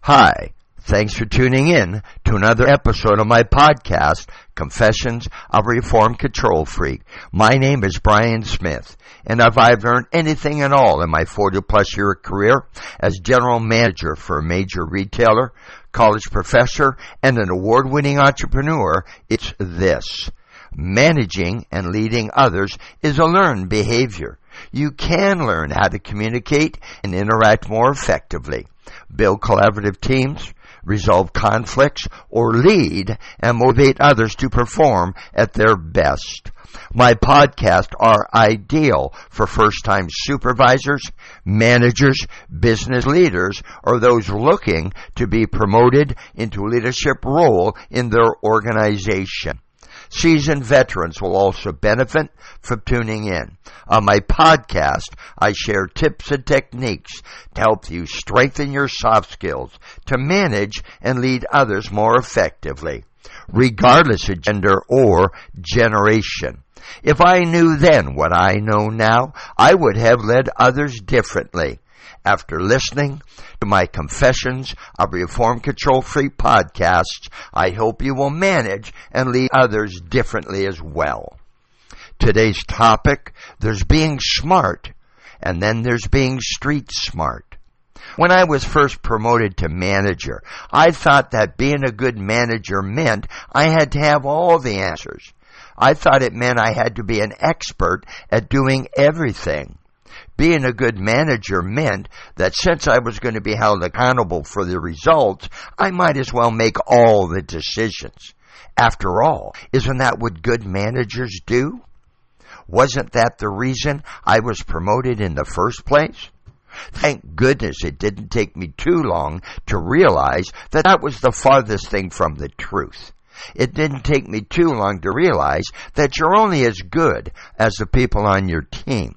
Hi, thanks for tuning in to another episode of my podcast, Confessions of a Reformed Control Freak. My name is Brian Smith, and if I've learned anything at all in my 40-plus year career as general manager for a major retailer, college professor, and an award-winning entrepreneur, it's this. Managing and leading others is a learned behavior. You can learn how to communicate and interact more effectively, build collaborative teams, resolve conflicts, or lead and motivate others to perform at their best. My podcasts are ideal for first-time supervisors, managers, business leaders, or those looking to be promoted into a leadership role in their organization. Seasoned veterans will also benefit from tuning in. On my podcast, I share tips and techniques to help you strengthen your soft skills to manage and lead others more effectively, regardless of gender or generation. If I knew then what I know now, I would have led others differently. After listening to my Confessions of a Reformed Control Freak podcasts, I hope you will manage and lead others differently as well. Today's topic, there's being smart, and then there's being street smart. When I was first promoted to manager, I thought that being a good manager meant I had to have all the answers. I thought it meant I had to be an expert at doing everything. Being a good manager meant that since I was going to be held accountable for the results, I might as well make all the decisions. After all, isn't that what good managers do? Wasn't that the reason I was promoted in the first place? Thank goodness it didn't take me too long to realize that that was the farthest thing from the truth. It didn't take me too long to realize that you're only as good as the people on your team.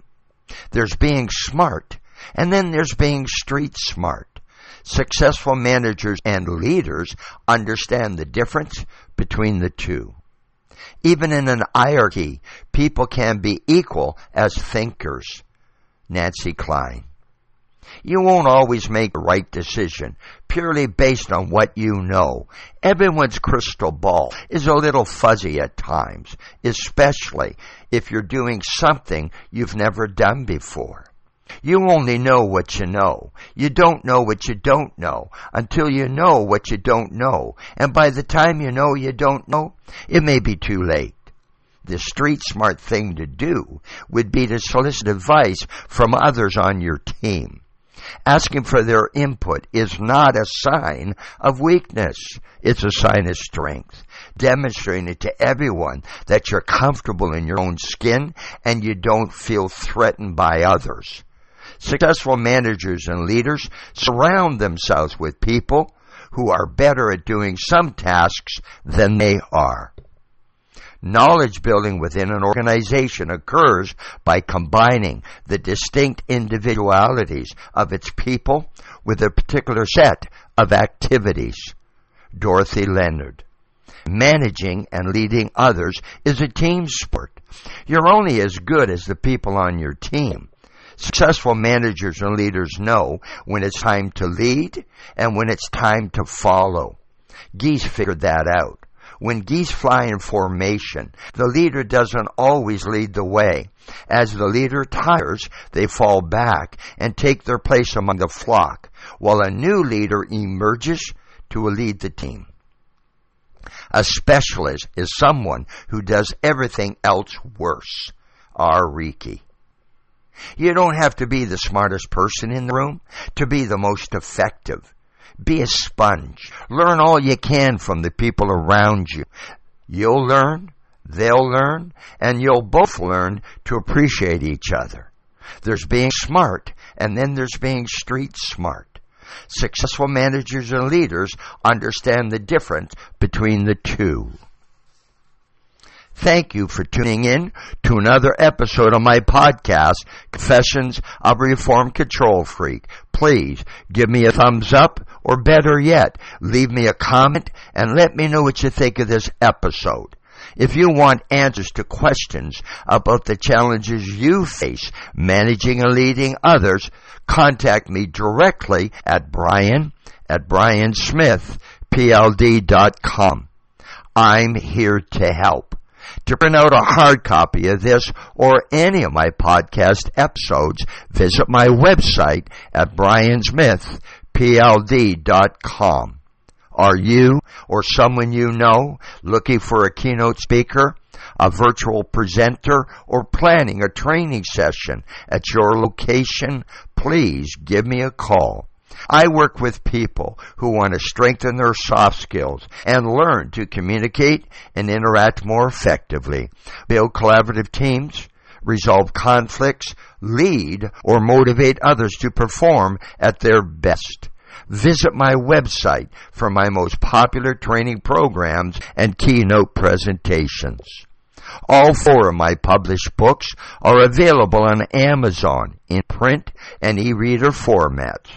There's being smart, and then there's being street smart. Successful managers and leaders understand the difference between the two. Even in an hierarchy, people can be equal as thinkers. Nancy Klein. You won't always make the right decision purely based on what you know. Everyone's crystal ball is a little fuzzy at times, especially if you're doing something you've never done before. You only know what you know. You don't know what you don't know until you know what you don't know. And by the time you know you don't know, it may be too late. The street smart thing to do would be to solicit advice from others on your team. Asking for their input is not a sign of weakness. It's a sign of strength, demonstrating to everyone that you're comfortable in your own skin and you don't feel threatened by others. Successful managers and leaders surround themselves with people who are better at doing some tasks than they are. Knowledge building within an organization occurs by combining the distinct individualities of its people with a particular set of activities. Dorothy Leonard. Managing and leading others is a team sport. You're only as good as the people on your team. Successful managers and leaders know when it's time to lead and when it's time to follow. Geese figured that out. When geese fly in formation, the leader doesn't always lead the way. As the leader tires, they fall back and take their place among the flock, while a new leader emerges to lead the team. A specialist is someone who does everything else worse. R. Reiki. You don't have to be the smartest person in the room to be the most effective. Be a sponge. Learn all you can from the people around you. You'll learn, they'll learn, and you'll both learn to appreciate each other. There's being smart, and then there's being street smart. Successful managers and leaders understand the difference between the two. Thank you for tuning in to another episode of my podcast, Confessions of a Reformed Control Freak. Please give me a thumbs up, or better yet, leave me a comment and let me know what you think of this episode. If you want answers to questions about the challenges you face managing and leading others, contact me directly at Brian at Smith-PLD.com. I'm here to help. To print out a hard copy of this or any of my podcast episodes, visit my website at Smith-PLD.com. Are you or someone you know looking for a keynote speaker, a virtual presenter, or planning a training session at your location? Please give me a call. I work with people who want to strengthen their soft skills and learn to communicate and interact more effectively, build collaborative teams, resolve conflicts, lead, or motivate others to perform at their best. Visit my website for my most popular training programs and keynote presentations. All 4 of my published books are available on Amazon in print and e-reader formats.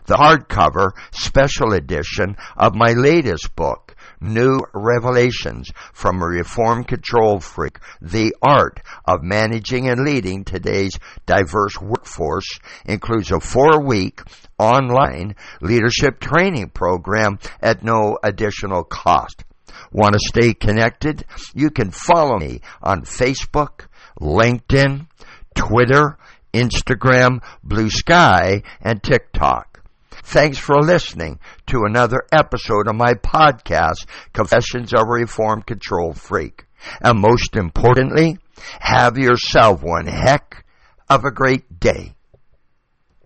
The hardcover special edition of my latest book, New Revelations from a Reformed Control Freak, The Art of Managing and Leading Today's Diverse Workforce, includes a 4-week online leadership training program at no additional cost. Want to stay connected? You can follow me on Facebook, LinkedIn, Twitter, Instagram, Blue Sky, and TikTok. Thanks for listening to another episode of my podcast, Confessions of a Reformed Control Freak. And most importantly, have yourself one heck of a great day.